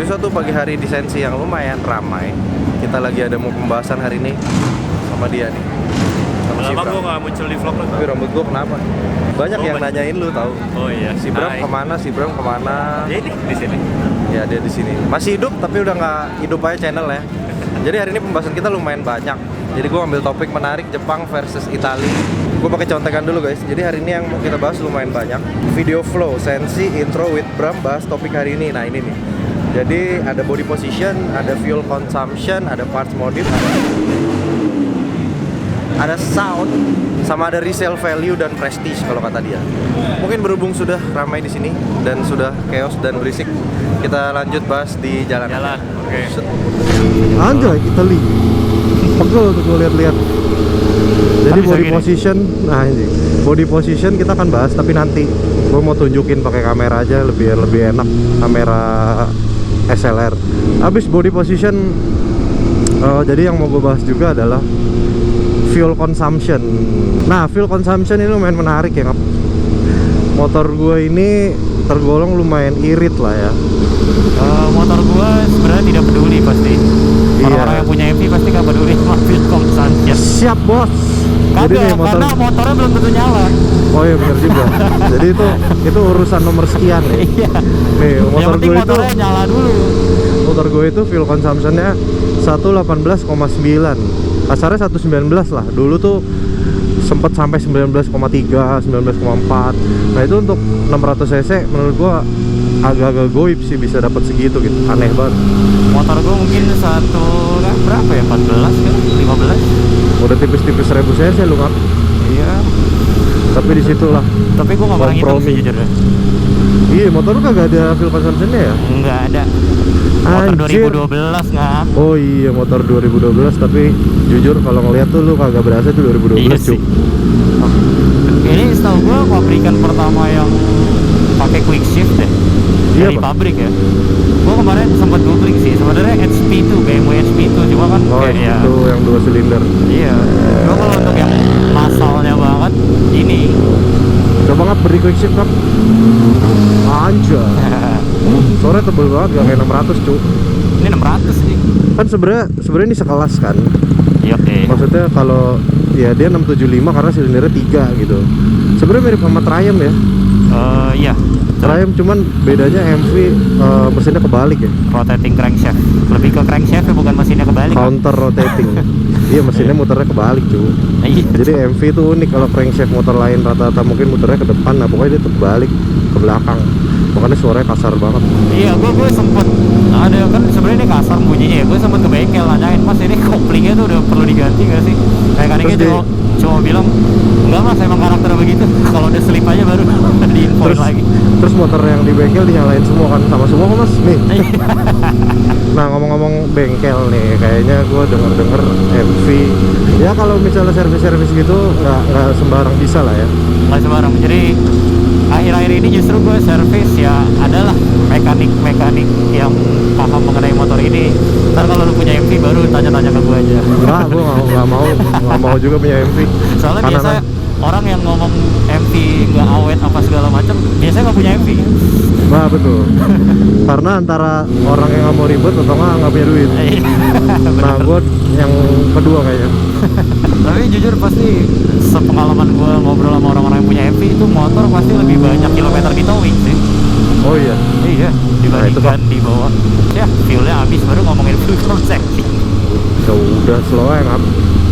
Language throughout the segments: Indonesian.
Jadi suatu pagi hari di Sensi yang lumayan ramai. Kita lagi ada mau pembahasan hari ini sama dia nih. Sama si Lama Bram. gue gak muncul di vlog lo. Tapi rambut gue kenapa? Banyak yang nanyain lu tahu. Oh iya. Si Bram Hai. kemana? Si Bram kemana? Ya ini di sini. Ya dia di sini. Masih hidup tapi udah nggak hidup aja channel ya. Jadi hari ini pembahasan kita lumayan banyak. Jadi gue ambil topik menarik Jepang versus Italia. Gue pakai contekan dulu guys. Jadi hari ini yang mau kita bahas lumayan banyak. Video flow, Sensi, intro with Bram, bahas topik hari ini. Nah ini nih. Jadi ada body position, ada fuel consumption, ada parts modif, ada sound, sama ada resale value dan prestige kalau kata dia. Mungkin berhubung sudah ramai di sini dan sudah chaos dan berisik, kita lanjut bahas di jalan. Jalan. Oke. Anjay, Italy. Pegel tuh gue lihat-lihat. Jadi Bisa body gini. position, nah ini body position kita akan bahas tapi nanti gue mau tunjukin pakai kamera aja lebih enak, kamera SLR. Habis body position, jadi yang mau gue bahas juga adalah fuel consumption. Nah, fuel consumption ini lumayan menarik ya. Motor gue ini tergolong lumayan irit lah ya. Motor gue sebenarnya tidak peduli pasti. Orang-orang yang punya MV pasti gak peduli sama fuel consumption. Siap bos. Jadi Kagak, nih motor. karena motornya belum tentu nyala. Oh iya benar juga. Jadi itu urusan nomor sekian nih. Iya. Nih Yang motor penting gue itu, motornya nyala dulu. motor gue itu fuel consumptionnya 118,9. Kasarnya 119 lah. Dulu tuh sempat sampai 19,3, 19,4. Nah itu untuk 600 cc menurut gua agak-agak goib sih bisa dapat segitu gitu. Aneh banget. Motor gue mungkin berapa ya? 14 kan? 15? Udah tipis-tipis 1000 cc lu kan. Iya. Tapi disitulah. Tapi gue gak pernah ngitung sih jujur ya. Iya, motor lu kagak ada fuel consumptionnya ya? Enggak ada. Motor Anjir. 2012 ngap. Oh iya, motor 2012 tapi jujur kalau ngeliat tuh lu kagak berasa tuh 2012 Iya cuy. sih. Ini setahu gue pabrikan pertama yang pakai quick shift deh. Iya, Dari Pak. pabrik ya. Gue kemarin sempat googling sih. Sebenarnya HP2, BMW HP2 cuma kan Oh kayak ya. itu yang 2 silinder. Iya. Cuma kalau untuk yang masalnya banget ini. Coba nggak beri quick shift kan? Anjay. Sore tebel banget gak kayak 600 cuy. Ini 600 nih. Kan sebenarnya ini sekelas kan. Iya oke. Maksudnya kalau ya dia 675 karena silindernya 3 gitu. Sebenarnya mirip sama Triumph ya. Iya. Triumph cuman bedanya MV mesinnya kebalik ya. Rotating crankshaft. Lebih ke crankshaft ya, bukan mesinnya kebalik. Counter rotating. Iya mesinnya muternya kebalik cuy. Iya. Jadi MV itu unik. Kalau crankshaft motor lain rata-rata mungkin muternya ke depan, nah pokoknya dia terbalik ke belakang. Makanya suaranya kasar banget. Iya, gue sempet ada kan sebenarnya ini kasar bunyinya ya. Gue sempet ke bengkel nanyain, Mas ini koplingnya tuh udah perlu diganti gak sih? Mekaniknya Terus cuma bilang enggak Mas, emang karakter begitu. Kalau udah slip aja baru diinfoin lagi. Terus motor yang di bengkel dinyalain semua kan, sama semua kok mas nih. Nah ngomong-ngomong bengkel nih, kayaknya gue denger MV ya kalau misalnya servis-servis gitu nggak sembarang bisa lah ya. Nggak sembarang. Jadi akhir-akhir ini justru gue servis ya adalah mekanik yang paham mengenai motor ini. Ntar kalau lu punya MV baru tanya-tanya ke gue aja. Enggak, gue nggak mau juga punya MV. Soalnya Karena biasa orang yang ngomong MV nggak awet apa segala macam biasanya nggak punya MV. Nah betul. Karena antara orang yang nggak mau ribet atau nggak punya duit. Nah gue yang kedua kayaknya. Tapi jujur pasti sepengalaman gue ngobrol sama orang-orang yang punya MV itu motor pasti lebih banyak kilometer di towing sih. Oh iya. Iya, dibandingkan di bawah. Ya, fuelnya habis baru ngomongin fuel consumption. Ya udah slow aja ngap.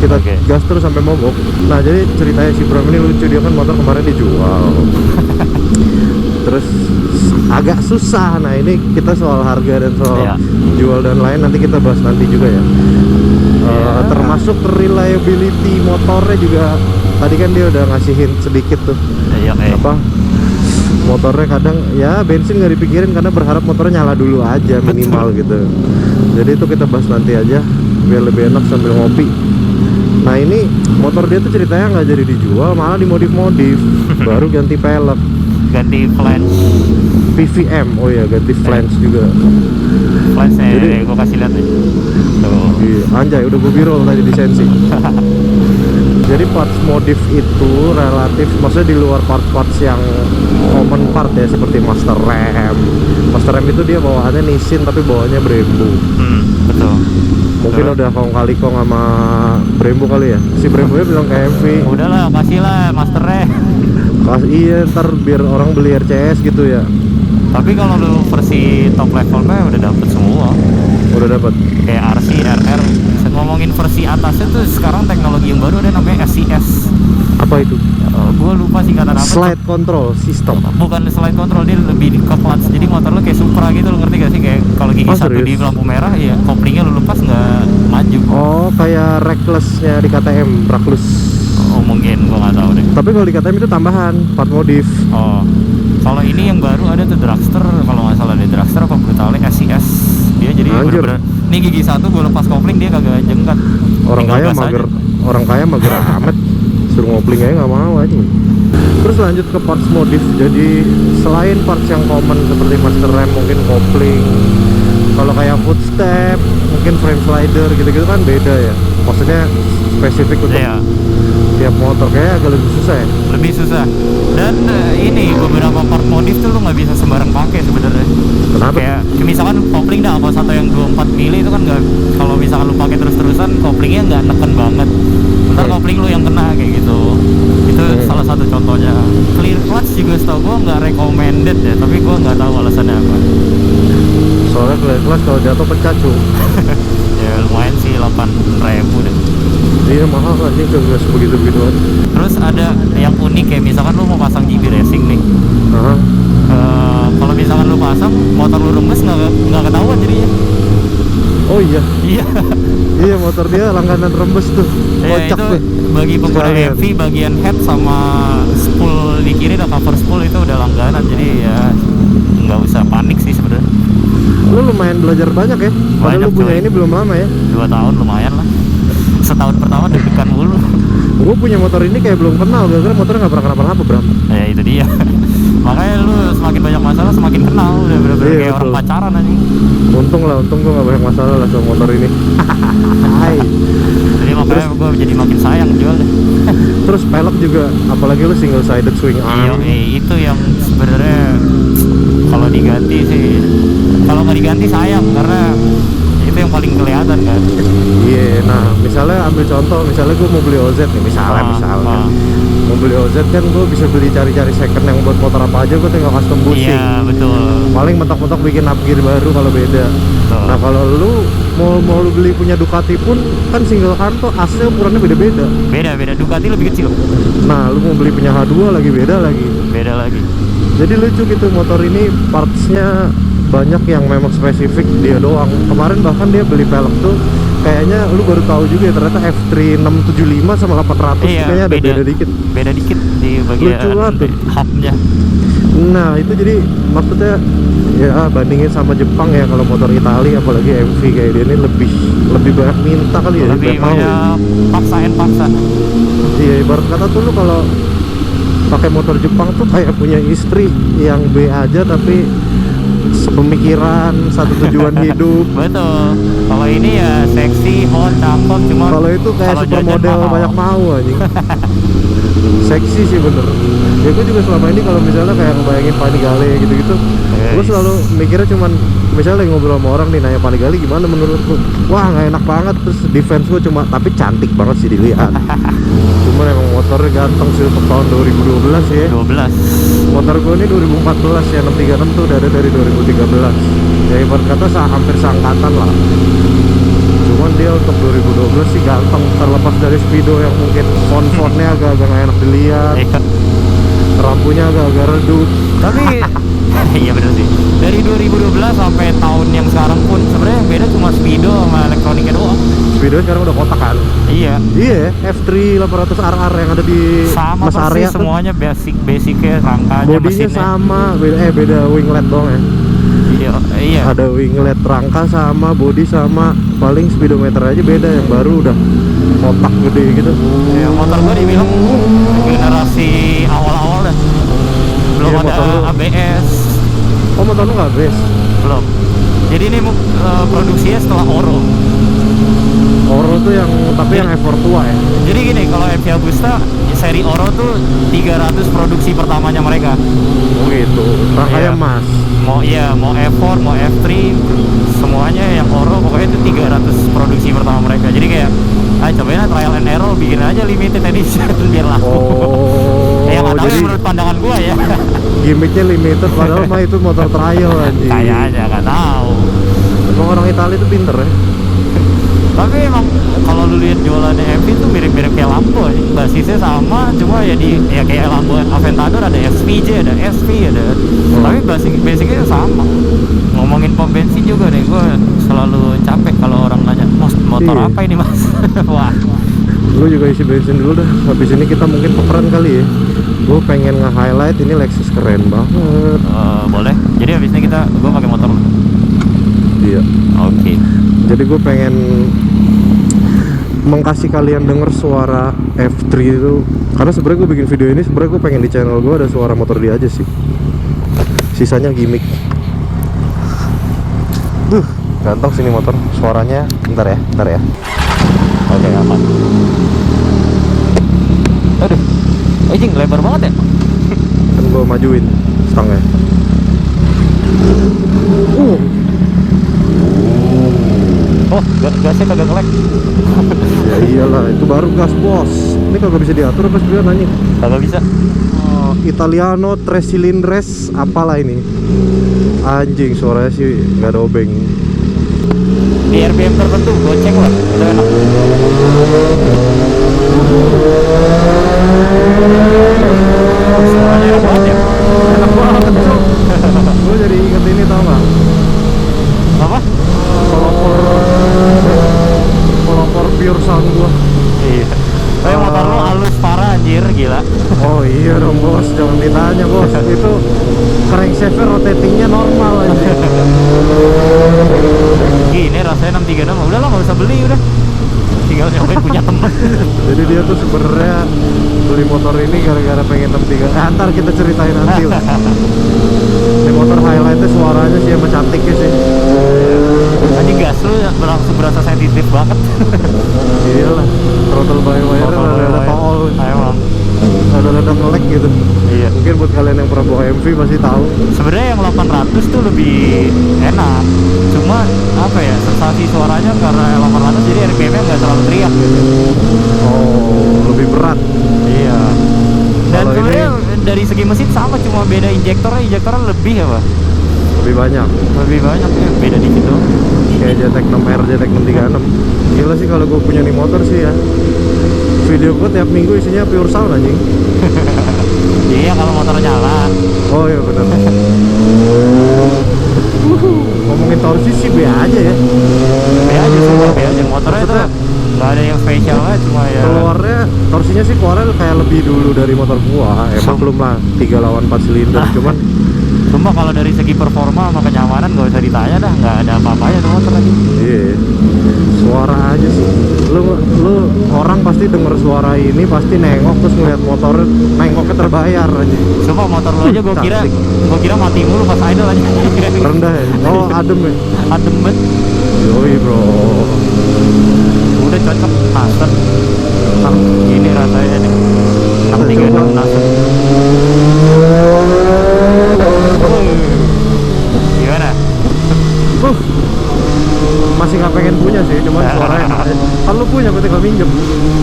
Kita Oke. gas terus sampai mogok. Nah jadi ceritanya si Bram ini lucu, dia kan motor kemarin dijual. Terus agak susah. Nah ini kita soal harga dan soal Iya. jual dan lain nanti kita bahas nanti juga ya. Termasuk reliability motornya juga. Tadi kan dia udah ngasih hint sedikit tuh. Iya, Apa motornya kadang ya bensin nggak dipikirin karena berharap motornya nyala dulu aja minimal gitu. Jadi itu kita bahas nanti aja biar lebih enak sambil ngopi. Nah ini motor dia tuh ceritanya nggak jadi dijual, malah dimodif-modif. Baru ganti pelek, ganti flange. PVM. Oh ya ganti flange juga. Flange Jadi- gue kasih lihat nih. Tuh. Iya, anjay udah gue birol tadi di Sensi. Jadi parts modif itu relatif, maksudnya di luar parts-parts yang common part ya, seperti master rem. Master rem itu dia bawaannya Nissin tapi bawaannya Brembo. Betul. Mungkin Betul. udah kong kali kong sama Brembo kali ya. Si Brembo nya bilang ke MV, Udahlah, kasihlah masternya. iya ntar biar orang beli RCS gitu ya. Tapi kalau lu versi top levelnya udah dapet semua. Udah dapat. Kayak RC, RR. Ngomongin versi atasnya tuh sekarang teknologi yang baru ada namanya SCS. Apa itu? Gue lupa singkatan apa. Slide control system. Bukan slide control, dia lebih ke clutch. Jadi motor lu kayak Supra gitu, lu ngerti gak sih? Kayak kalau gigi Oh, satu serius? di lampu merah, ya koplingnya lu lepas nggak maju. Oh, kayak reckless-nya di KTM, Brackless. Oh, mungkin gua nggak tahu deh. Tapi kalau di KTM itu tambahan, part modif. Oh, kalau ini yang baru ada tuh Dragster, kalau nggak salah di Dragster apa Brutale SCS. Dia jadi Anjir. bener-bener, nih gigi satu gue lepas kopling dia kagak jengkat. Orang Tinggal kaya gas mager, aja. orang kaya mager amat. Suruh ngopling aja nggak mau aja. Terus lanjut ke parts modif. Jadi selain parts yang common seperti master rem, mungkin kopling. Kalau kayak footstep, mungkin frame slider gitu-gitu kan beda ya. Maksudnya spesifik untuk Iya, tiap motor, kayak agak lebih susah ya. lebih susah. Dan ini beberapa part modif tuh lu nggak bisa sembarang pakai sebenarnya. Kenapa? Kayak misalkan kopling dah, kalau satu yang 24 mili itu kan nggak, kalau misalkan lu pakai terus-terusan koplingnya nggak neken banget. Ntar kopling lu yang kena kayak gitu. Itu salah satu contohnya. Clear clutch juga setahu gua nggak recommended ya, tapi gua nggak tahu alasannya apa. Soalnya kelas kalau jatuh pecah cuy. Ya lumayan sih, 8.000 deh. Iya mahal kan sih kelas begitu-begituan. Terus ada yang unik kayak misalkan lu mau pasang GB racing nih. Aha. Kalau misalkan lu pasang motor lu rembes nggak ketahuan jadinya. Oh iya, Iya. iya motor dia langganan rembes tuh. Ya Kocak itu tuh. bagi pengguna Sekalian. MV, bagian head sama spool di kiri ada cover spool itu udah langganan, jadi ya nggak usah panik sih sebenarnya. Lu lumayan belajar banyak ya. Padahal Banyak, lu punya coy. ini belum lama ya. 2 tahun lumayan lah. Setahun pertama deg-degan mulu. Gue punya motor ini kayak belum kenal, gara-gara motornya nggak pernah kenapa-napa bro. Ya itu dia. Makanya lu semakin banyak masalah semakin kenal, udah bener-bener Iya, kayak orang betul. pacaran aja. Untung lah, untung gue nggak banyak masalah lah sama motor ini. Hai. Jadi makanya gue jadi makin sayang jual deh. Terus pelek juga, apalagi lu single sided swing Iya, arm. itu yang sebenarnya kalau diganti sih, kalau nggak diganti sayang karena itu yang paling kelihatan kan. Iya, nah misalnya ambil contoh, misalnya gue mau beli OZ nih, misalnya mau beli OZ kan gue bisa beli cari-cari second yang buat motor apa aja, gue tinggal custom bushing. Iya betul. Paling mentok-mentok bikin upgear baru kalau beda. Betul. Nah kalau lu mau lu beli punya Ducati pun kan single arm tuh AC ukurannya beda-beda. Beda Ducati lebih kecil. Nah lu mau beli punya H2 lagi beda lagi. Beda lagi. Jadi lucu gitu, motor ini partsnya banyak yang memang spesifik dia doang. Kemarin bahkan dia beli pelek tuh kayaknya lu baru tahu juga ya, ternyata F3 675 sama 800 kayaknya ada beda dikit. Beda dikit di Lucu bagian banget tuh. hubnya. Nah itu jadi maksudnya ya bandingin sama Jepang ya, kalau motor Italia apalagi MV kayak dia ini lebih banyak minta kali ya, Lebih mau. banyak paksa. Iya, ibarat kata tuh lu kalau pakai motor Jepang tuh kayak punya istri yang B aja tapi sepemikiran, satu tujuan hidup. Betul. Kalau ini ya seksi, hot, cakep, cuma Kalau itu kayak kalau jajan supermodel mahal. banyak mau anjing. Seksi sih bener. Ya gue juga selama ini kalau misalnya kayak ngebayangin Panigale gitu-gitu, gue selalu mikirnya cuman misalnya ngobrol sama orang nih nanya Panigale gimana menurut lu, wah nggak enak banget, terus defense gue cuma tapi cantik banget sih dilihat. Cuman emang motornya ganteng sih untuk tahun 2012 ya. 12. Motor gue ini 2014 ya, 636 tuh udah ada dari 2013. Ya ibarat kata hampir seangkatan lah. Cuman dia untuk 2012 sih ganteng, terlepas dari speedo yang mungkin font-fontnya agak-agak nggak enak dilihat, Iya. lampunya agak-agak redup. Tapi iya bener sih. Dari 2012 sampai tahun yang sekarang pun sebenarnya yang beda cuma speedo sama elektroniknya doang. Speedo sekarang udah kotak kan? Iya. Iya, F3 800 RR yang ada di Sama Mas persis Arya tuh. semuanya basicnya, rangkanya, Bodinya mesinnya. sama, beda winglet doang ya. Iya. Ada winglet, rangka sama, body sama, paling speedometer aja beda, yang baru udah kotak gede gitu. Ya, motor gua dibilang generasi awal-awal dah. Belum Iya, ada motor lu. ABS. Oh motor lu nggak base? Belum. Jadi ini produksinya setelah Oro. Oro tuh yang tapi yang effort tua ya. Jadi gini, kalau MV Agusta seri Oro tuh 300 produksi pertamanya mereka. Oh gitu. Rangkaian Iya. Mas. Mau F4, mau F3, semuanya yang Oro pokoknya itu 300 produksi pertama mereka. Jadi kayak cobain aja trial and error, bikin aja limited edition biar laku. Oh. Ya nggak tahu Jadi ya, menurut pandangan gua ya. gimmicknya limited padahal mah itu motor trial anjing. Kayaknya nggak tahu. Emang orang Italia itu pinter ya. Tapi emang kalau lu lihat jualannya MV itu mirip-mirip kayak Lambo ya. Basisnya sama, cuma ya kayak Lambo Aventador ada SVJ, ada SV, ada. Tapi basicnya sama. Ngomongin pom bensin juga nih, gue selalu capek kalau orang nanya, "Mas, motor Iya. apa ini, Mas?" Wah. Gue juga isi bensin dulu dah. Habis ini kita mungkin tukeran kali ya. Gue pengen nge-highlight ini Lexus keren banget. Boleh. Jadi habis ini gue pakai motor lu. Iya. Oke. Jadi gue pengen mengkasih kalian denger suara F3 itu, karena sebenarnya gue bikin video ini sebenarnya gue pengen di channel gue ada suara motor dia aja sih. Sisanya gimmick. Ganteng sini motor. Suaranya bentar ya. Oke, aman. Aduh. Jing, lebar banget ya. Kan gue majuin stangnya. Oh, gasnya kagak ngelek. Ya iyalah, itu baru gas bos. Ini kagak bisa diatur apa sebenarnya nanya? Kagak bisa. Italiano Tres Cilindres apalah ini. Anjing, suaranya sih nggak ada obeng. Di RPM tertentu goceng lah, itu enak. Suaranya enak banget ya. Enak banget cok. Gue jadi inget ini tau nggak? Apa? Pelopor pure sound gua. Iya. Tapi motor lu halus parah anjir, gila. Oh iya dong bos, jangan ditanya bos. Itu crankshaftnya rotatingnya normal aja. Gini rasanya 636, udah lah nggak usah beli udah. Tinggal nyobain punya temen. Jadi dia tuh sebenarnya beli motor ini gara-gara pengen 63. Ntar kita ceritain nanti lah. Ini motor highlightnya suaranya sih emang cantiknya sih. Tadi gas lu langsung berasa sensitif banget. Iyalah, throttle by wire rada-rada tol, Emang. rada-rada ngelek gitu. Iya. Mungkin buat kalian yang pernah bawa MV pasti tahu. Sebenarnya yang 800 tuh lebih enak. Cuma apa ya, sensasi suaranya karena 800 jadi RPM-nya nggak terlalu teriak gitu. Oh, lebih berat. Iya. Dan Kalau sebenarnya dari segi mesin sama, cuma beda injektornya lebih ya Pak? Lebih banyak. Lebih banyak ya, beda dikit doang. Kayak JTEC 6R, JTEC 636. Gila sih kalau gue punya nih motor sih ya. Video gue tiap minggu isinya pure sound anjing. Iya kalau motor nyala. Oh iya benar. Ngomongin torsi sih B aja ya. Be aja semua, be aja. Motornya itu Maksudnya, nggak ada yang spesial lah, cuma ya. keluarnya torsinya sih keluarnya kayak lebih dulu dari motor gua. Emang belum lah 3 lawan 4 silinder, cuman Cuma kalau dari segi performa sama kenyamanan nggak usah ditanya dah, nggak ada apa-apanya tuh motor lagi. iya. Suara aja sih. Lu orang pasti denger suara ini pasti nengok terus ngeliat motor nengoknya terbayar aja. Cuma motor lo aja gua kira mati mulu pas idle aja. Rendah ya. Oh, adem ya. Adem banget. Yoi, bro. Udah cocok Nasr. Nah, ini rasanya nih. 636 Nasr. Gimana? Masih nggak pengen punya sih, cuman suaranya enak aja. Kan lu punya, gue tinggal minjem.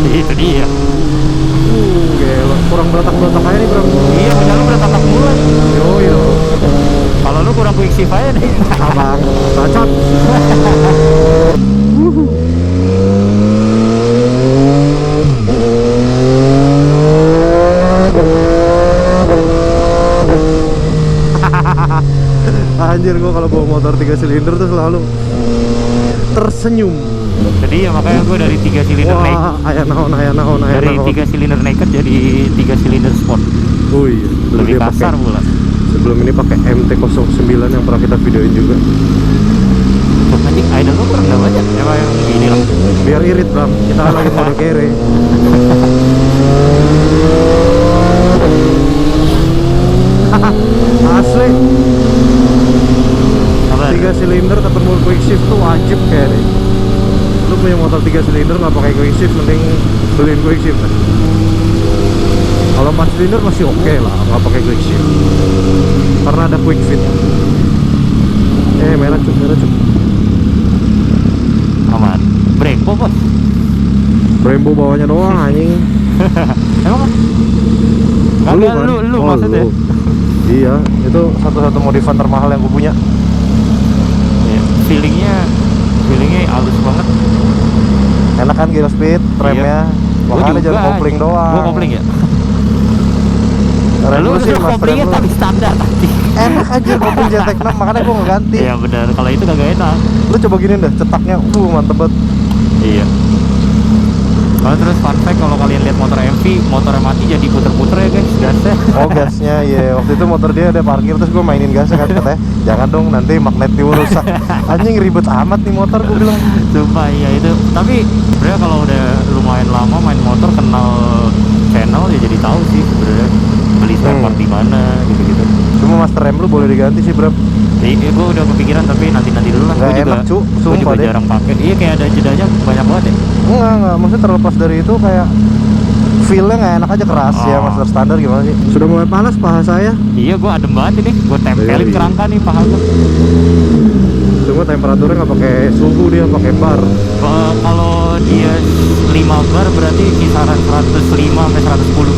Itu dia. Gila, kurang berotak-berotak aja nih bro. Iya, punya lu udah tatap mulai. Yoi dong. Kalau lu kurang quick shift aja deh. Abang, cocok. Anjir, gua kalau bawa motor 3 silinder tuh selalu tersenyum. Jadi ya makanya gue dari 3 silinder naik. Wah, ayah naon. Dari 3 silinder naked jadi 3 silinder sport. Oh iya, Lebih dia kasar pakai- pula. Sebelum ini pakai MT-09 yang pernah kita videoin juga. Anjing, idle lu kurang gak banyak. Emang yang gini lah. Biar irit bang, kita kan lagi mode kere. Asli, Apa? 3 silinder tapi mau quick shift tuh wajib kayaknya. Lu punya motor 3 silinder nggak pakai quick shift, mending beliin quick shift. Kalau 4 silinder masih oke lah, nggak pakai quick shift karena ada quick fit. Merah cuk. Aman. Brembo bos. Brembo bawahnya doang anjing. Emang? Kagak lu maksudnya? Lu. Iya, itu satu-satu modifan termahal yang gue punya. Ya, feelingnya halus banget. Enak kan gear speed, remnya. Makanya jangan kopling doang. Gua kopling ya. Rem Lu sih udah mas koplingnya rem lu. tadi standar tadi. Enak aja kopling JTEC 6, makanya gue nggak ganti. Iya benar, kalau itu kagak enak. Lu coba gini deh, cetaknya, mantep banget. Iya. Kalau terus fun fact, kalau kalian lihat motor MV, motornya mati jadi puter-puter ya guys, gasnya. Oh gasnya, iya. Waktu itu motor dia ada parkir, terus gue mainin gasnya kan, katanya jangan dong, nanti magnetnya rusak. Anjing ribet amat nih motor, gue bilang. Sumpah iya itu. Tapi sebenarnya kalau udah lumayan lama main motor, kenal channel ya jadi tahu sih sebenarnya beli spare part di mana gitu-gitu. Cuma master rem lu boleh diganti sih bro. Iya, gue udah kepikiran tapi nanti dulu lah. Nggak Gue juga, enak, Cu. gue Sumpah juga deh. jarang pakai. Iya kayak ada jedanya banyak banget ya. Enggak, maksudnya terlepas dari itu kayak feel-nya nggak enak aja, keras ya. Master standar gimana sih? Sudah mulai panas paha saya. Iya, gue adem banget ini. Gue tempelin Iya. kerangka nih paha gue. Cuma temperaturnya nggak pakai suhu, dia pakai bar. Kalau dia 5 bar berarti kisaran 105 sampai 110.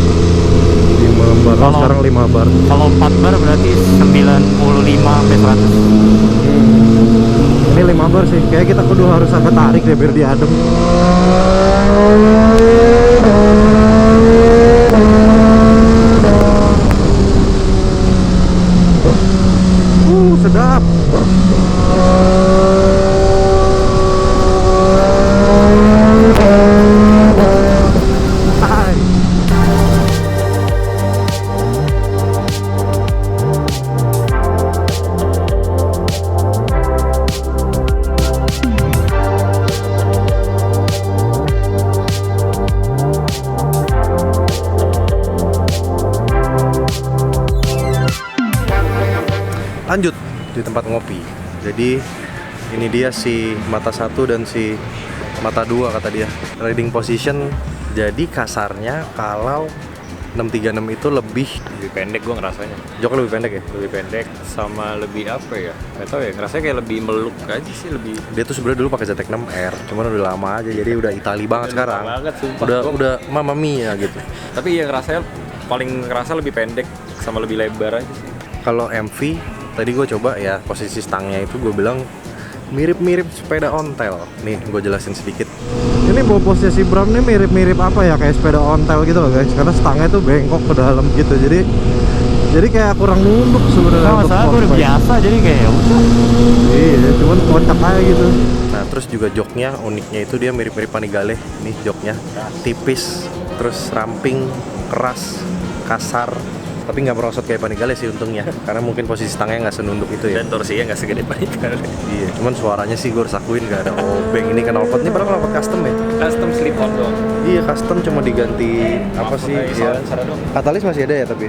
5 bar, Kalau- sekarang 5 bar. Kalau 4 bar berarti 95 sampai 100. Ini 5 bar sih, kayak kita kudu harus agak tarik deh biar dia adem. Sedap. Hai. Lanjut di tempat ngopi. Jadi ini dia si mata 1 dan si mata 2 kata dia. Riding position, jadi kasarnya kalau 636 itu lebih pendek gue ngerasanya, jok lebih pendek ya. lebih pendek sama lebih apa ya, nggak tahu ya, ngerasanya kayak lebih meluk aja sih, lebih Dia tuh sebenarnya dulu pakai ZX 6R, cuman udah lama aja jadi udah Itali banget Udah sekarang. lama banget, sumpah. Udah Mamma Mia gitu. tapi ya ngerasanya paling ngerasa lebih pendek sama lebih lebar aja sih. Kalau MV tadi gue coba ya, posisi stangnya itu gue bilang mirip-mirip sepeda ontel. Nih gue jelasin sedikit. Ini bobosnya si Bram nih mirip-mirip apa ya, kayak sepeda ontel gitu loh guys, karena stangnya tuh bengkok ke dalam gitu. Jadi kayak kurang nunduk sebenarnya. Nah, untuk masalah gue udah mountain bike. biasa jadi kayak ya udah. Iya, cuman kocak aja gitu. Nah, terus juga joknya, uniknya itu dia mirip-mirip Panigale. Nih joknya, tipis, terus ramping, keras, kasar, tapi nggak merosot kayak Panigale sih untungnya, karena mungkin posisi stangnya nggak senunduk itu ya. Dan torsinya nggak segede Panigale. Iya, cuman suaranya sih gue harus akuin nggak ada obeng. Ini knalpot, ini padahal knalpot custom ya. Custom slip on dong. Iya, custom cuma diganti apa sih? Ya. Katalis masih ada ya tapi.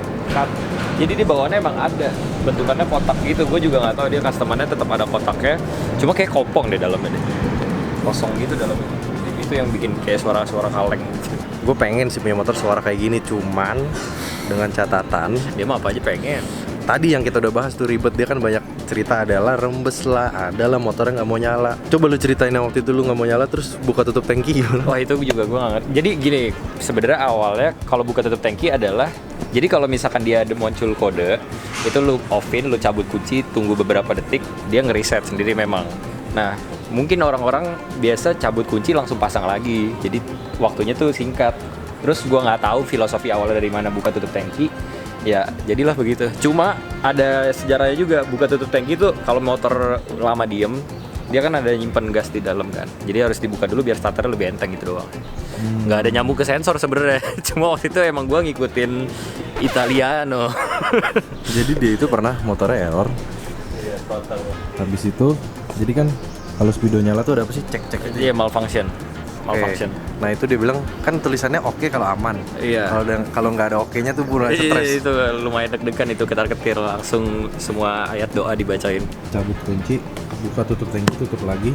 Jadi di bawahnya emang ada bentukannya kotak gitu. Gue juga nggak tahu dia customernya tetap ada kotaknya. Cuma kayak kopong deh dalamnya deh. Kosong gitu dalamnya. Itu yang bikin kayak suara-suara kaleng. Gue pengen sih punya motor suara kayak gini, cuman dengan catatan Dia mah apa aja pengen. tadi yang kita udah bahas tuh ribet, dia kan banyak cerita, adalah rembes lah, adalah motornya nggak mau nyala. Coba lu ceritain yang waktu itu lu nggak mau nyala terus buka tutup tangki gimana? Wah itu juga gue nggak ngerti. Jadi gini, sebenarnya awalnya kalau buka tutup tangki adalah, jadi kalau misalkan dia ada muncul kode, itu lu offin, lu cabut kunci, tunggu beberapa detik, dia ngereset sendiri memang. Nah, mungkin orang-orang biasa cabut kunci langsung pasang lagi, jadi waktunya tuh singkat. Terus gue nggak tahu filosofi awalnya dari mana buka tutup tangki. Ya, jadilah begitu. Cuma ada sejarahnya juga, buka tutup tangki tuh kalau motor lama diem, dia kan ada nyimpen gas di dalam kan. Jadi harus dibuka dulu biar starternya lebih enteng gitu doang. Nggak ada nyambung ke sensor sebenarnya. Cuma waktu itu emang gua ngikutin Italiano. Jadi dia itu pernah motornya error. Iya, total. Habis itu, jadi kan kalau speedo nyala tuh ada apa sih? Cek. Iya, malfunction. Malfunction. Nah itu dia bilang kan tulisannya oke kalau aman. Iya. Kalau nggak ada oke-nya tuh mulai stres. Itu lumayan deg-degan itu, ketar-ketir, langsung semua ayat doa dibacain. Cabut kunci, buka tutup tangki, tutup lagi,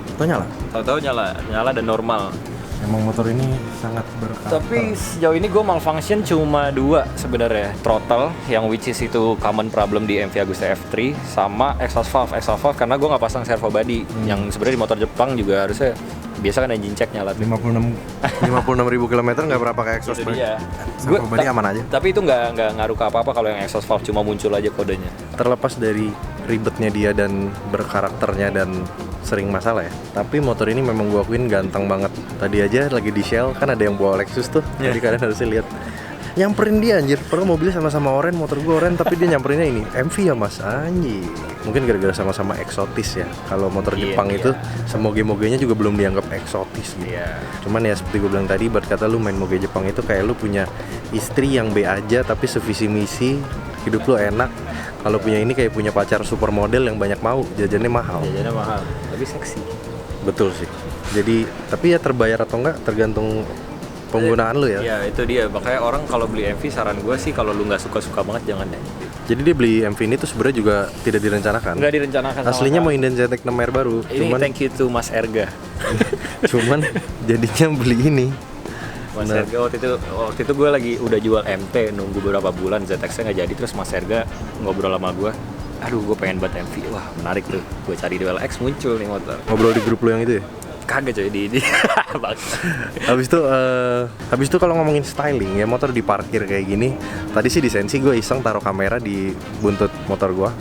itu nyala. Tahu-tahu nyala dan normal. Emang motor ini sangat berkarakter. Tapi sejauh ini gue malfunction cuma 2 sebenarnya. Throttle yang which is itu common problem di MV Agusta F3 sama exhaust valve karena gue nggak pasang servo body yang sebenarnya di motor Jepang juga harusnya biasa kan engine check nyala 56 ribu kilometer nggak berapa kayak exhaust Itu body. dia. Servo body aman aja. Tapi itu nggak ngaruh ke apa-apa kalau yang exhaust valve cuma muncul aja kodenya. Terlepas dari ribetnya dia dan berkarakternya dan sering masalah ya, tapi motor ini memang gua akuin ganteng banget. Tadi aja lagi di Shell kan ada yang bawa Lexus tuh, jadi kalian harusnya lihat. Nyamperin dia anjir, padahal mobilnya sama-sama oren, motor gua oren, tapi dia nyamperinnya ini MV ya mas, anjir. Mungkin gara-gara sama-sama eksotis ya. Kalau motor Iya, Jepang iya. itu semoge-mogenya juga belum dianggap eksotis gitu. Iya. Cuman ya seperti gue bilang tadi, buat kata lu main moge Jepang itu kayak lu punya istri yang B aja tapi sevisi misi, hidup lu enak. Kalau punya ini kayak punya pacar supermodel yang banyak mau, jajannya mahal. Jajannya mahal, tapi seksi. Betul sih. Jadi tapi ya terbayar atau enggak tergantung penggunaan lu ya. Iya itu dia, makanya orang kalau beli MV saran gue sih kalau lu nggak suka-suka banget jangan deh. Jadi dia beli MV ini tuh sebenarnya juga tidak direncanakan. Nggak direncanakan sama Aslinya mau sekali. Inden ZX 6 R baru, Ini thank you to Mas Erga. cuman jadinya beli ini. Mas Nah. Erga waktu itu gue lagi udah jual MT nunggu beberapa bulan ZX-nya nggak jadi, terus Mas Erga ngobrol sama gue, aduh gue pengen buat MV, wah menarik tuh, gue cari di OLX muncul nih motor. Ngobrol di grup lu yang itu ya. Kagak coy di Habis itu kalau ngomongin styling ya, motor diparkir kayak gini. Tadi sih di Sensi gue iseng taruh kamera di buntut motor gue.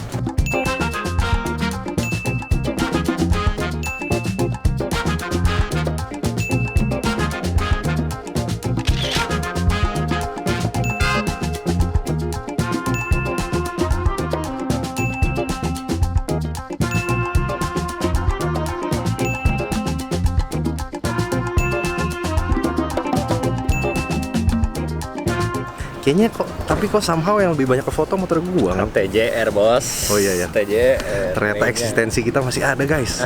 Kayaknya kok somehow yang lebih banyak ke foto motor gua kan? TJR bos. Oh iya, iya. TJR. Ternyata mainnya. eksistensi kita masih ada guys.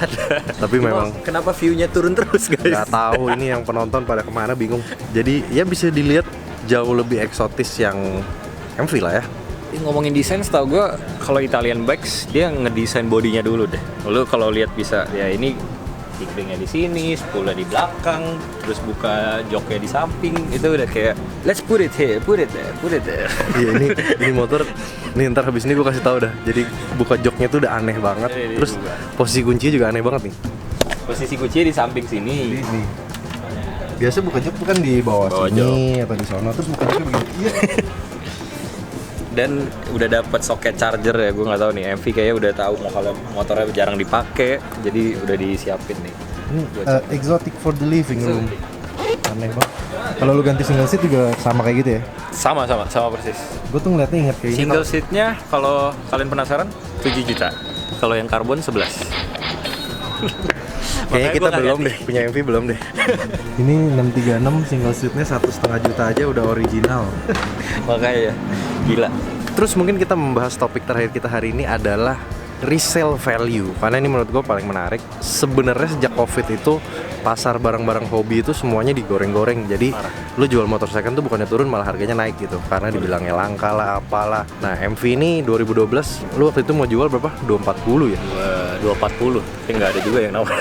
Tapi Cuma memang kenapa view-nya turun terus guys? nggak tahu ini yang penonton pada kemana bingung. Jadi ya bisa dilihat jauh lebih eksotis yang MV lah ya. Ngomongin desain, setahu gue kalau Italian bikes dia ngedesain bodinya dulu deh. Lalu kalau lihat bisa ya ini kickringnya di sini, spoolnya di belakang, terus buka joknya di samping, itu udah kayak let's put it here, put it there. Iya ini motor nih ntar habis ini gue kasih tahu dah. Jadi buka joknya tuh udah aneh banget. Ini Terus juga. posisi kuncinya juga aneh banget nih. Posisi kuncinya di samping sini. Nih. Biasa buka jok tuh kan di bawah Bawah sini atau di sono, terus buka joknya begini. Iya. Dan udah dapat soket charger ya, gue nggak tahu nih MV kayaknya udah tahu kalau motornya jarang dipakai, jadi udah disiapin nih. Ini exotic for the living room. Aneh banget. Kalau lu ganti single seat juga sama kayak gitu ya? Sama persis. Gue tuh ngeliatnya inget kayak Single seatnya kalau kalian penasaran 7 juta. Kalau yang karbon 11. Kayaknya Makanya kita gua nggak belum ganti. deh, punya MV belum deh. Ini 636 single seatnya 1,5 juta aja udah original. Makanya gila. Terus mungkin kita membahas topik terakhir kita hari ini adalah resale value, karena ini menurut gue paling menarik. Sebenarnya sejak COVID itu pasar barang-barang hobi itu semuanya digoreng-goreng. Jadi lu jual motor second tuh bukannya turun, malah harganya naik gitu, karena dibilangnya langka lah apalah. Nah MV ini 2012 lu waktu itu mau jual berapa? 240 ya? 240, tapi nggak ada juga yang nawar.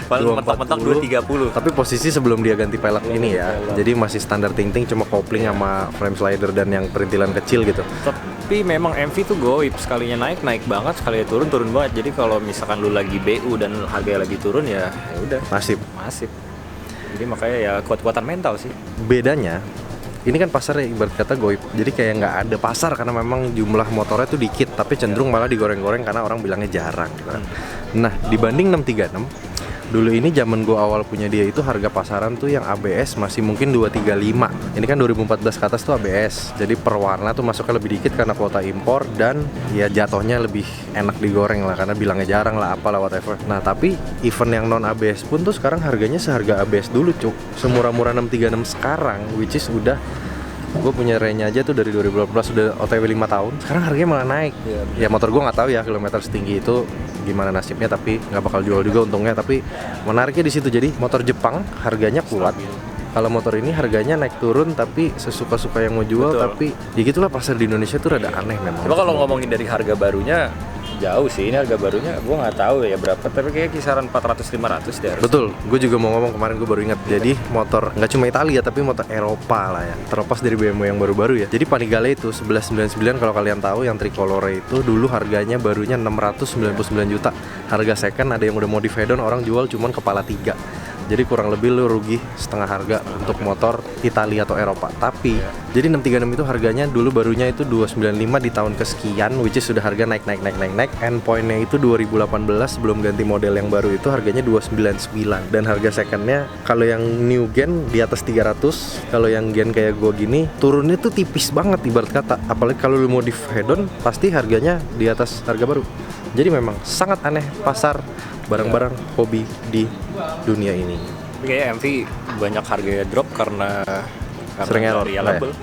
Paling mentok-mentok 230. Tapi posisi sebelum dia ganti pelek ini ya, jadi masih standar ting-ting, cuma kopling sama frame slider dan yang perintilan kecil gitu. Tapi memang MV tuh goib, sekalinya naik banget, sekalinya turun banget. Jadi kalau misalkan lu lagi BU dan harganya lagi turun ya udah Nasib. masif. Jadi makanya ya kuat-kuatan mental sih. Bedanya ini kan pasarnya ibarat kata goib, jadi kayak nggak ada pasar karena memang jumlah motornya tuh dikit, tapi cenderung malah digoreng-goreng karena orang bilangnya jarang gitu kan. Nah dibanding 636 dulu ini zaman gua awal punya dia itu harga pasaran tuh yang ABS masih mungkin 235. Ini kan 2014 ke atas tuh ABS, jadi per warna tuh masuknya lebih dikit karena kuota impor, dan ya jatuhnya lebih enak digoreng lah karena bilangnya jarang lah apalah whatever. Nah tapi event yang non ABS pun tuh sekarang harganya seharga ABS dulu cuk, semurah-murah 636 sekarang, which is udah gue punya Renya aja tuh dari 2018 udah OTW 5 tahun, sekarang harganya malah naik. Ya motor gue nggak tahu ya kilometer setinggi itu gimana nasibnya, tapi nggak bakal jual juga untungnya. Tapi menariknya di situ, jadi motor Jepang harganya kuat, kalau motor ini harganya naik turun tapi sesuka-suka yang mau jual. Betul. Tapi ya gitulah pasar di Indonesia tuh rada aneh memang. Cuma kalau ngomongin dari harga barunya, jauh sih, ini harga barunya gue nggak tahu ya berapa, tapi kayak kisaran 400-500 deh harusnya. Betul, gue juga mau ngomong kemarin, gue baru ingat. Jadi motor nggak cuma Italia tapi motor Eropa lah ya, terlepas dari BMW yang baru-baru ya. Jadi Panigale itu 1199 kalau kalian tahu, yang tricolore itu dulu harganya barunya 699 juta. Harga second ada yang udah modif head-on, orang jual cuman kepala 3. Jadi kurang lebih lu rugi setengah harga untuk motor Italia atau Eropa. Tapi jadi 636 itu harganya dulu barunya itu 295 di tahun kesekian, which is sudah harga naik. Endpointnya itu 2018 sebelum ganti model yang baru itu harganya 299. Dan harga secondnya kalau yang new gen di atas 300, kalau yang gen kayak gue gini turunnya tuh tipis banget ibarat kata. Apalagi kalau lu modif head-on pasti harganya di atas harga baru. Jadi memang sangat aneh pasar barang-barang hobi di dunia ini. Tapi kayak MV banyak harganya drop karena Sering error, reliable.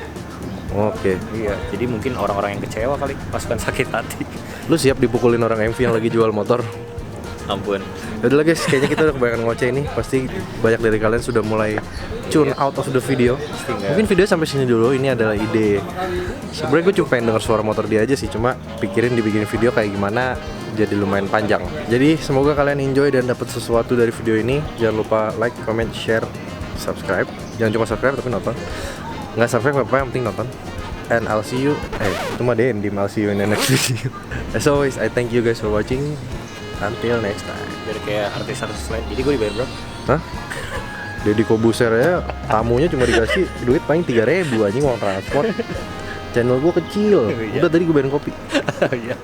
Oke. Iya, jadi mungkin orang-orang yang kecewa kali, pasukan sakit hati. Lu siap dipukulin orang MV yang lagi jual motor? Ampun. Yaudah lah guys, kayaknya kita udah kebanyakan ngoceh ini. Pasti banyak dari kalian sudah mulai tune out of the video. Mungkin video sampai sini dulu. Ini adalah ide. Sebenarnya gue cuma pengen denger suara motor dia aja sih. Cuma pikirin dibikin video kayak gimana, jadi lumayan panjang. Jadi semoga kalian enjoy dan dapat sesuatu dari video ini. Jangan lupa like, comment, share, subscribe. Jangan cuma subscribe tapi nonton. Nggak subscribe apa-apa, yang penting nonton. And I'll see you. Itu mah Dendim. I'll see you in the next video. As always, I thank you guys for watching. Until next time. Biar kayak artis-artis lain. Jadi gue dibayar berapa? Hah? Deddy Kobuser ya, tamunya cuma dikasih duit paling 3.000 anjing uang transport. Channel gue kecil. Udah tadi gue bayarin kopi. Iya.